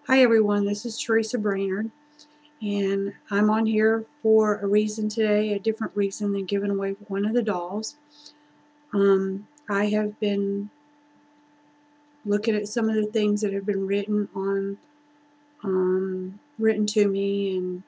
Hi everyone, this is Teresa Brainerd, and I'm on here for a reason today, a different reason than giving away one of the dolls. I have been looking at some of the things that have been written to me and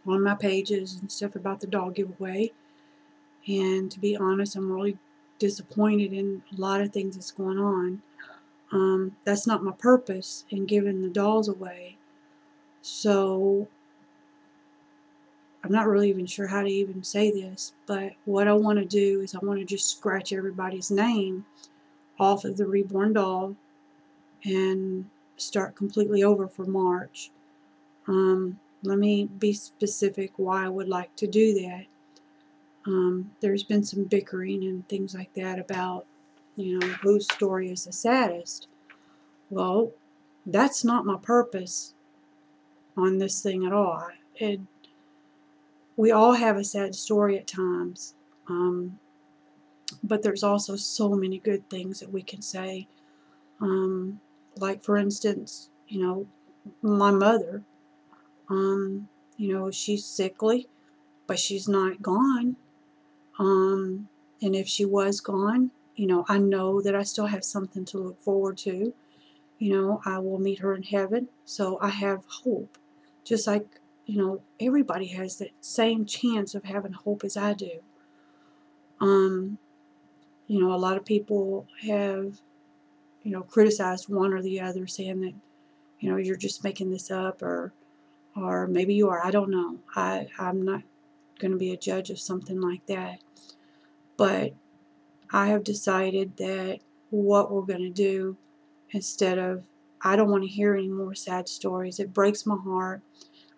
on my pages and stuff about the doll giveaway. And to be honest, I'm really disappointed in a lot of things that's going on. That's not my purpose in giving the dolls away. So I'm not really even sure how to even say this, but what I want to do is I want to just scratch everybody's name off of the reborn doll and start completely over for March. Let me be specific why I would like to do that. There's been some bickering and things like that about, whose story is the saddest. Well, that's not my purpose on this thing at all. We all have a sad story at times. But there's also so many good things that we can say. Like, for instance, my mother, she's sickly, but she's not gone. And if she was gone, I know that I still have something to look forward to. I will meet her in heaven, so I have hope. Just like, everybody has that same chance of having hope as I do. A lot of people have criticized one or the other, saying that, you're just making this up, or maybe you are. I don't know. I'm not going to be a judge of something like that. But I have decided that what we're going to do, instead of, I don't want to hear any more sad stories. It breaks my heart.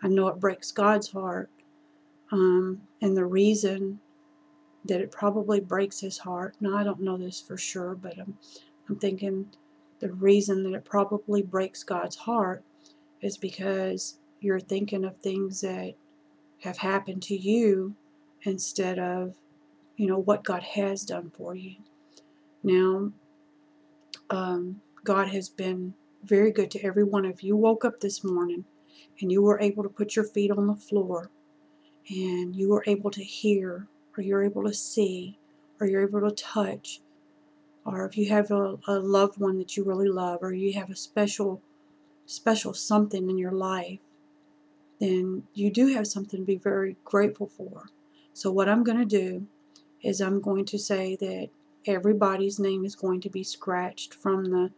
I know it breaks God's heart. And the reason that it probably breaks his heart, now I don't know this for sure, but I'm thinking the reason that it probably breaks God's heart is because you're thinking of things that have happened to you instead of, what God has done for you. Now, God has been very good to every one of you. You woke up this morning and you were able to put your feet on the floor, and you were able to hear, or you're able to see, or you're able to touch, or if you have a loved one that you really love, or you have a special something in your life, then you do have something to be very grateful for. So what I'm going to do is I'm going to say that everybody's name is going to be scratched from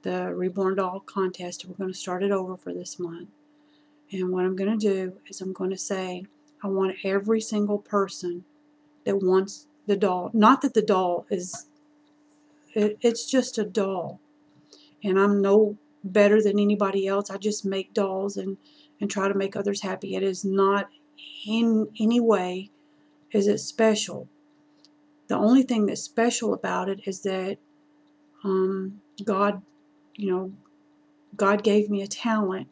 the Reborn Doll contest. We're going to start it over for this month. And what I'm going to do is I'm going to say, I want every single person that wants the doll, not that the doll is, it's just a doll. And I'm no better than anybody else. I just make dolls and try to make others happy. It is not in any way is it special. The only thing that's special about it is that God, God gave me a talent,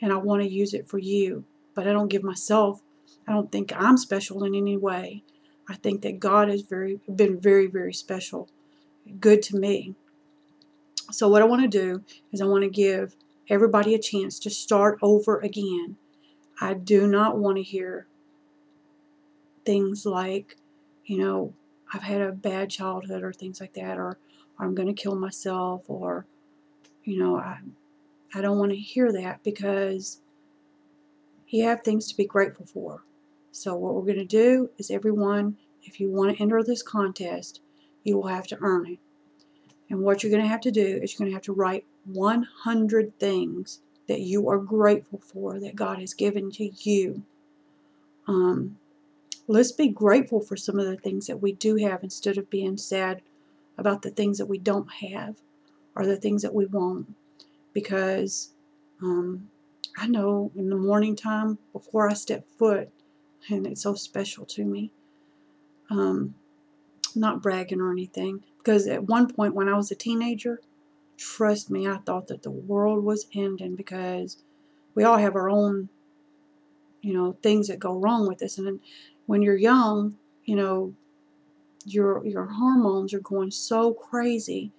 and I want to use it for you. But I don't give myself, I don't think I'm special in any way. I think that God has been very, very special, good to me. So what I want to do is I want to give everybody a chance to start over again. I do not want to hear things like, I've had a bad childhood, or things like that, or I'm going to kill myself, or, I don't want to hear that, because you have things to be grateful for. So what we're going to do is, everyone, if you want to enter this contest, you will have to earn it. And what you're going to have to do is you're going to have to write 100 things that you are grateful for that God has given to you. Let's be grateful for some of the things that we do have, instead of being sad about the things that we don't have, or the things that we won't. Because I know in the morning time before I step foot, and it's so special to me, not bragging or anything, because at one point when I was a teenager, trust me, I thought that the world was ending, because we all have our own, things that go wrong with us. And then when you're young, your hormones are going so crazy,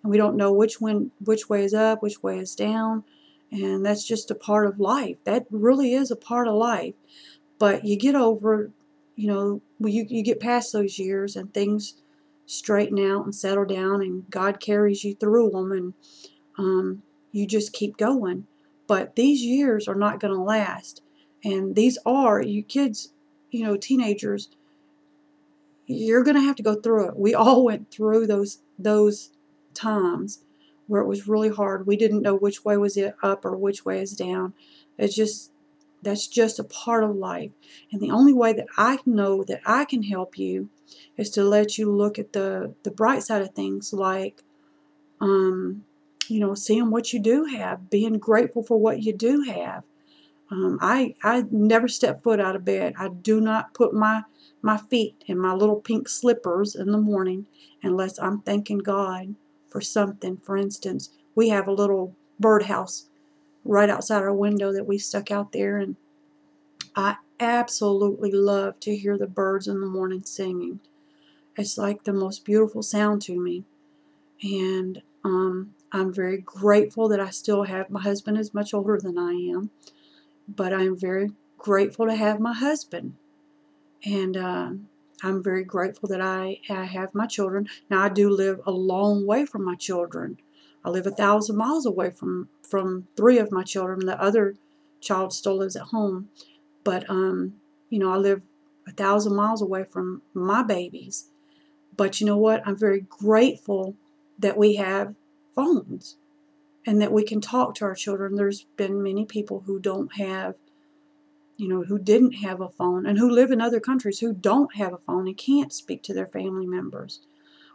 and we don't know which way is up, which way is down, And that's just a part of life. That really is a part of life. But you get over, you get past those years and things straighten out and settle down, and God carries you through them, and you just keep going. But these years are not going to last. And these are, you kids, teenagers, you're going to have to go through it. We all went through those times where it was really hard. We didn't know which way was it up or which way is down. That's just a part of life. And the only way that I know that I can help you is to let you look at the bright side of things, like seeing what you do have, being grateful for what you do have. I never step foot out of bed. I do not put my feet in my little pink slippers in the morning unless I'm thanking God for something. For instance, we have a little birdhouse right outside our window that we stuck out there, and I absolutely love to hear the birds in the morning singing. It's like the most beautiful sound to me. And I'm very grateful that I still have, my husband is much older than I am, but I'm very grateful to have my husband. And I'm very grateful that I have my children. Now, I do live a long way from my children. I live 1,000 miles away from 3 of my children. The other child still lives at home. But, I live 1,000 miles away from my babies. But you know what? I'm very grateful that we have phones and that we can talk to our children. There's been many people who don't have, who didn't have a phone, and who live in other countries who don't have a phone and can't speak to their family members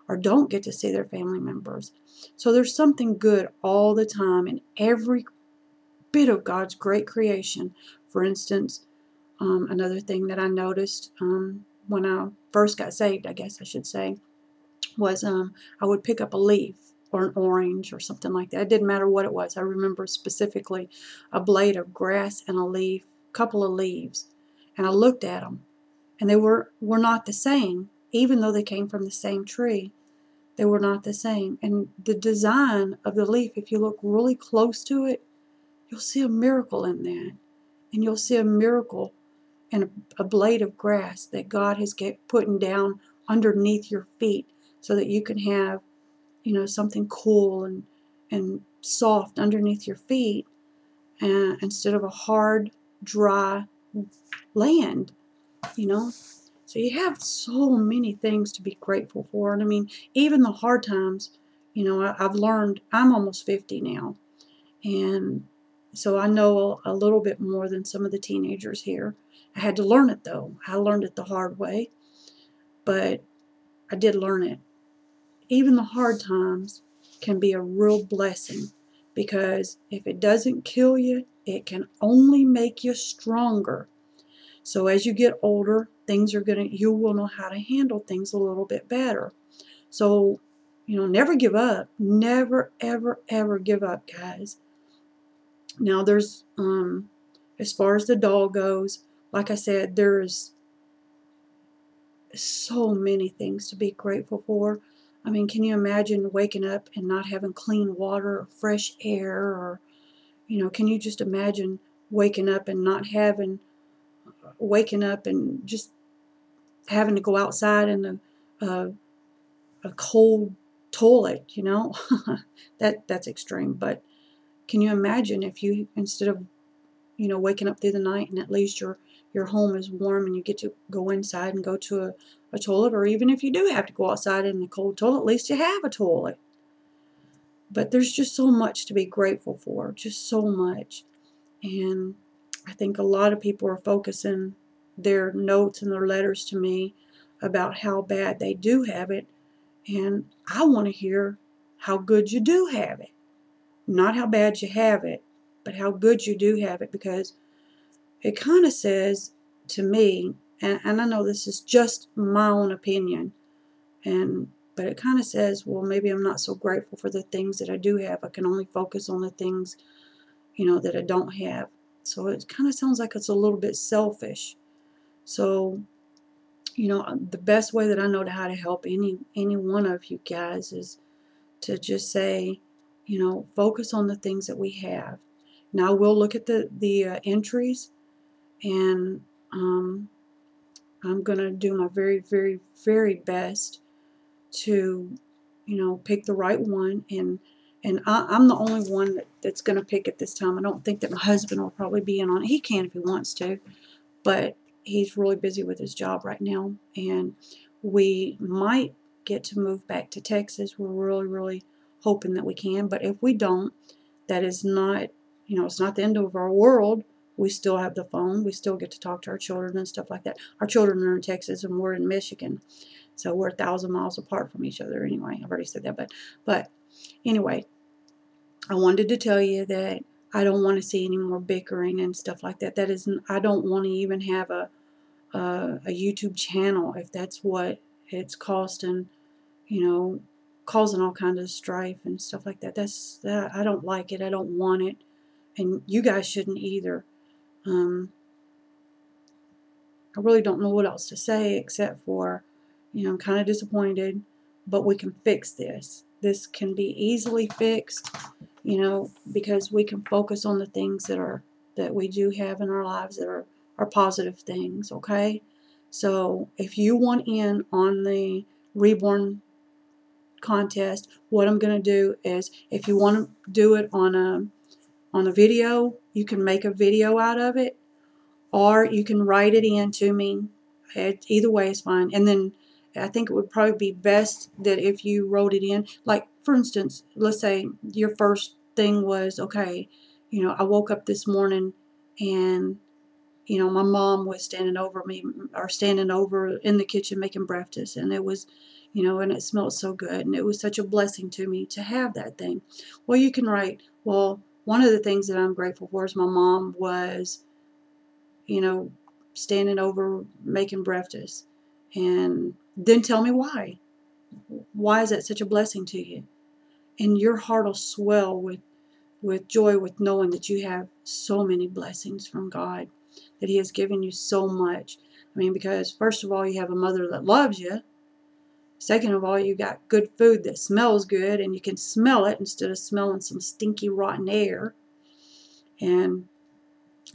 or don't get to see their family members. So there's something good all the time in every bit of God's great creation. For instance, another thing that I noticed when I first got saved, I guess I should say, was I would pick up a leaf or an orange or something like that. It didn't matter what it was. I remember specifically a blade of grass and a leaf, couple of leaves, and I looked at them, and they were not the same, even though they came from the same tree. They were not the same. And the design of the leaf, if you look really close to it, you'll see a miracle in that. And you'll see a miracle in a blade of grass that God has putting down underneath your feet so that you can have, something cool and soft underneath your feet, instead of a hard, dry land, you know. So you have so many things to be grateful for. And I mean, even the hard times, I've learned, I'm almost 50 now. And so I know a little bit more than some of the teenagers here. I had to learn it, though. I learned it the hard way, but I did learn it. Even the hard times can be a real blessing, because if it doesn't kill you, it can only make you stronger. So as you get older, you will know how to handle things a little bit better. So, never give up. Never, ever, ever give up, guys. Now there's, as far as the doll goes, like I said, there's so many things to be grateful for. I mean, can you imagine waking up and not having clean water or fresh air, or, can you just imagine waking up and just having to go outside in a cold toilet, that's extreme. But can you imagine if you, instead of, waking up through the night, and at least your home is warm and you get to go inside and go to a toilet, or even if you do have to go outside in the cold toilet, at least you have a toilet. But there's just so much to be grateful for, just so much. And I think a lot of people are focusing their notes and their letters to me about how bad they do have it, and I want to hear how good you do have it. Not how bad you have it, but how good you do have it, because it kind of says to me, and I know this is just my own opinion, but it kind of says, well, maybe I'm not so grateful for the things that I do have. I can only focus on the things, that I don't have. So it kind of sounds like it's a little bit selfish. So, the best way that I know how to help any one of you guys is to just say, focus on the things that we have. Now I will look at the entries, and I'm going to do my very, very, very best to, pick the right one. And I'm the only one that's going to pick it this time. I don't think that my husband will probably be in on it. He can if he wants to, but he's really busy with his job right now. And we might get to move back to Texas. We're really, really hoping that we can. But if we don't, that is not, it's not the end of our world. We still have the phone. We still get to talk to our children and stuff like that. Our children are in Texas and we're in Michigan. So we're 1,000 miles apart from each other anyway. I've already said that. But anyway, I wanted to tell you that I don't want to see any more bickering and stuff like that. I don't want to even have a YouTube channel if that's what it's costing, causing all kinds of strife and stuff like that. I don't like it. I don't want it. And you guys shouldn't either. I really don't know what else to say except for, I'm kind of disappointed, but we can fix this. This can be easily fixed, because we can focus on the things that we do have in our lives that are positive things, okay? So if you want in on the reborn contest, what I'm going to do is, if you want to do it on a video, you can make a video out of it, or you can write it in to me. Either way is fine. And then I think it would probably be best that if you wrote it in, like for instance, let's say your first thing was, okay, I woke up this morning and my mom was standing over me, or standing over in the kitchen making breakfast, and it was, and it smelled so good, and it was such a blessing to me to have that thing. Well, you can write, well, one of the things that I'm grateful for is my mom was, standing over making breakfast. And then tell me why. Why is that such a blessing to you? And your heart will swell with joy, with knowing that you have so many blessings from God, that He has given you so much. I mean, because first of all, you have a mother that loves you. Second of all, you got good food that smells good, and you can smell it instead of smelling some stinky, rotten air. And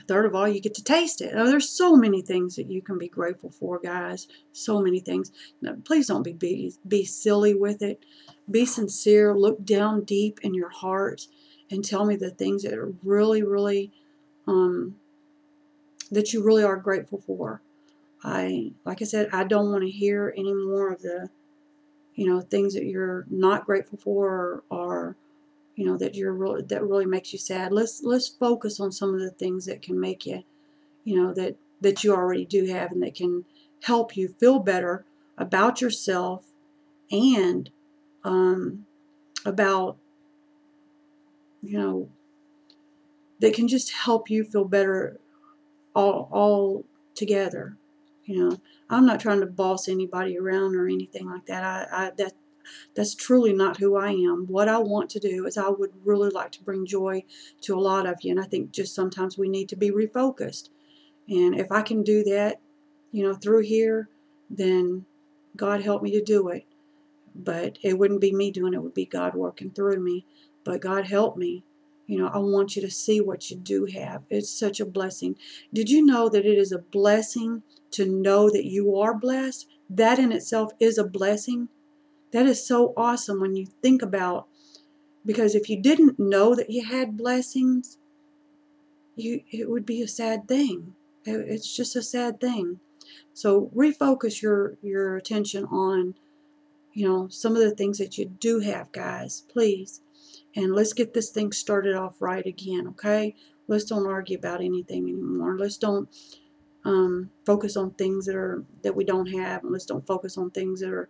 third of all, you get to taste it. Oh, there's so many things that you can be grateful for, guys. So many things. Now, please don't be silly with it. Be sincere. Look down deep in your heart and tell me the things that are really, really, that you really are grateful for. Like I said, I don't want to hear any more of the, things that you're not grateful for, or that really makes you sad. Let's focus on some of the things that can make you, that you already do have, and that can help you feel better about yourself, and about, that can just help you feel better all together. I'm not trying to boss anybody around or anything like that. That's truly not who I am. What I want to do is, I would really like to bring joy to a lot of you, and I think just sometimes we need to be refocused. And if I can do that, through here, then God help me to do it. But it wouldn't be me doing it, it would be God working through me. But God help me. I want you to see what you do have. It's such a blessing. Did you know that it is a blessing to know that you are blessed? That in itself is a blessing. That is so awesome when you think about, because if you didn't know that you had blessings, it would be a sad thing. It's just a sad thing. So refocus your attention on, some of the things that you do have, guys, please. And let's get this thing started off right again, okay? Let's don't argue about anything anymore. Let's don't focus on things that we don't have, and let's don't focus on things that are,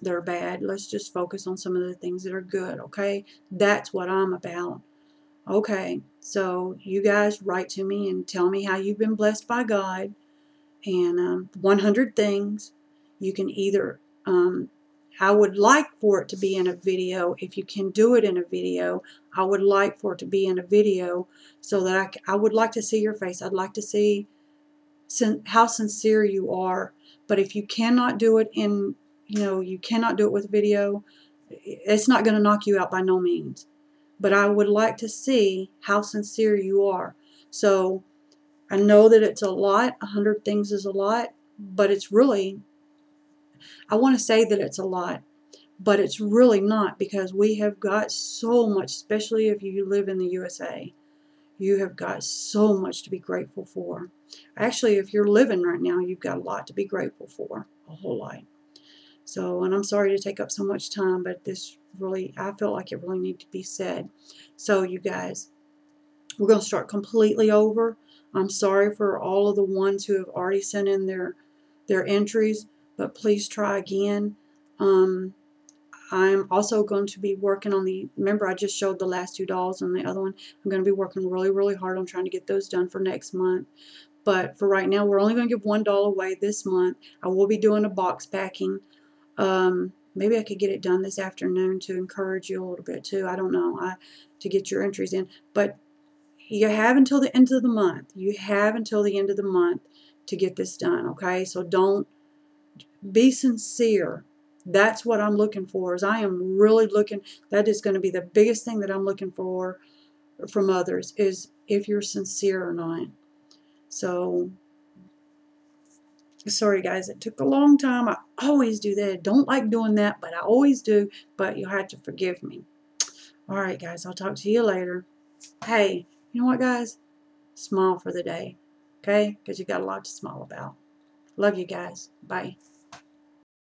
that are bad. Let's just focus on some of the things that are good, okay? That's what I'm about. Okay, so you guys write to me and tell me how you've been blessed by God, and 100 things. You can either, I would like for it to be in a video. If you can do it in a video, I would like for it to be in a video, so that I would like to see your face. I'd like to see how sincere you are. But if you cannot do it in, you cannot do it with video, it's not going to knock you out by no means. but I would like to see how sincere you are. So I know that it's a lot. 100 things is a lot, but it's really, I want to say that it's a lot, but it's really not, because we have got so much, especially if you live in the USA. You have got so much to be grateful for. Actually, if you're living right now, you've got a lot to be grateful for, a whole lot. So, and I'm sorry to take up so much time, but this really, I felt like it really needed to be said. So, you guys, we're going to start completely over. I'm sorry for all of the ones who have already sent in their entries, but please try again. I'm also going to be working on remember I just showed the last 2 dolls and the other one. I'm going to be working really, really hard on trying to get those done for next month. But for right now, we're only going to give $1 away this month. I will be doing a box packing. Maybe I could get it done this afternoon to encourage you a little bit too. I don't know, to get your entries in. But you have until the end of the month. You have until the end of the month to get this done, okay? So don't, be sincere. That's what I'm looking for. Is I am really looking, that is going to be the biggest thing that I'm looking for from others, is if you're sincere or not. So, sorry guys, it took a long time. I always do that. I don't like doing that, but I always do. But you'll have to forgive me. Alright guys, I'll talk to you later. Hey, you know what guys? Smile for the day. Okay? Because you got a lot to smile about. Love you guys. Bye.